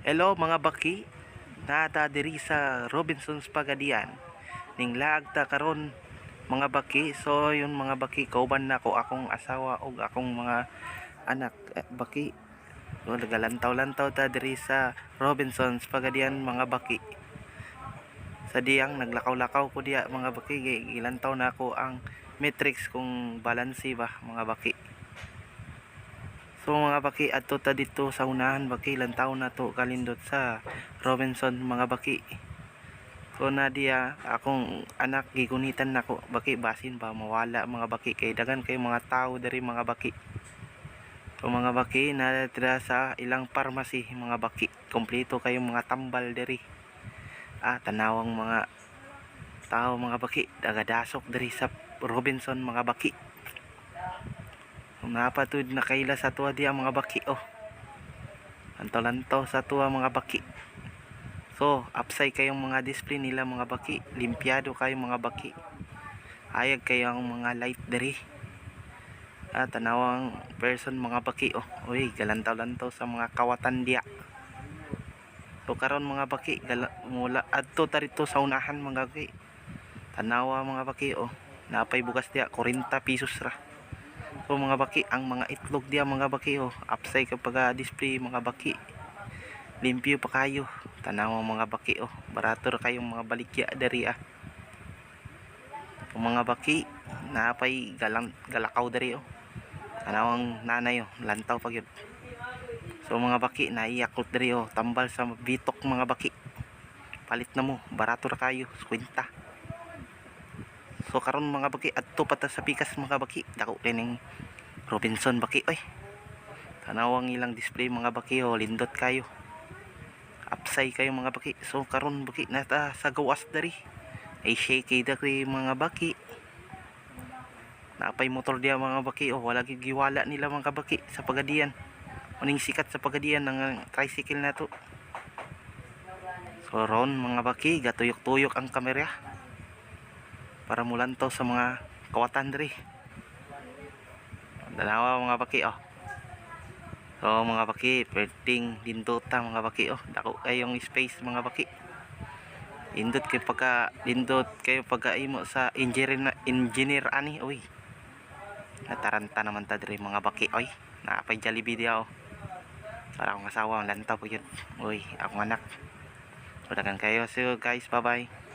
Hello mga baki, nata diri sa Robinson's Pagadian. Ning laag ta karon mga baki. So yun mga baki, kauban na ko akong asawa ug akong mga anak. Baki, so, nagalantaw-lantaw ta diri sa Robinson's Pagadian mga baki. Sa diyang naglakaw-lakaw ko diya mga baki, gilantaw na ako ang matrix kung balanse ba mga baki. So mga baki, adto ta dito sa unahan baki, lantaw na to kalindot sa Robinson mga baki. So na diya akong anak gigunitan nako baki, basin ba mawala mga baki kay dagan kay mga tao diri mga baki. So mga baki, natira sa ilang pharmacy mga baki, kompleto kayo mga tambal diri. Tanawang mga tao mga baki, dagadasok diri sa Robinson mga baki. Napatud na kaila sa tuwa diya mga baki. Lantaw-lantaw sa tuwa mga baki. So upside kayong mga display nila mga baki, limpyado kayong mga baki, ayag kayong mga light diri. Tanawang person mga baki. Uy, galantaw-lantaw sa mga kawatan diya. So karon mga baki, mula adto ta rito sa unahan mga baki, tanawa mga baki. Napay bugas diya 40 pesos ra. So mga baki, ang mga itlog diya mga baki, upside kapag display mga baki, limpyo pa kayo. Tanaw mga baki, barato ra kayong mga balikya dari. Mga baki, napay galakaw dari. Tanawang nanay, lantaw pa gyud. So mga baki, naiyakot dari, tambal sa bitok mga baki. Palit na mo, barato ra kayo, 50. So karon mga baki, adto pa ta sa pikas mga baki, dako kining Robinson baki. Tanawang ilang display mga baki, lindot kayo, upside kayo mga baki. So karon baki, nata sa gawas dari, ay shaky dari mga baki. Napay motor diya mga baki, wala giwala nila mga baki sa Pagadian. Uning sikat sa Pagadian ng tricycle na to. So ron mga baki, gatuyok-tuyok ang kamera para mulantaw sa mga kawatan diri. Dalawa mga baki. So mga baki, pwedeng linduta mga baki. Dako kayong space mga baki. Lindot kayo pagka imo sa engineer ani. Uy, nataranta naman ta diri mga baki. Napay Jollibee diya. Para akong asawa, lantaw po yun. Uy, akong anak. Padagan kayo. So guys, bye bye.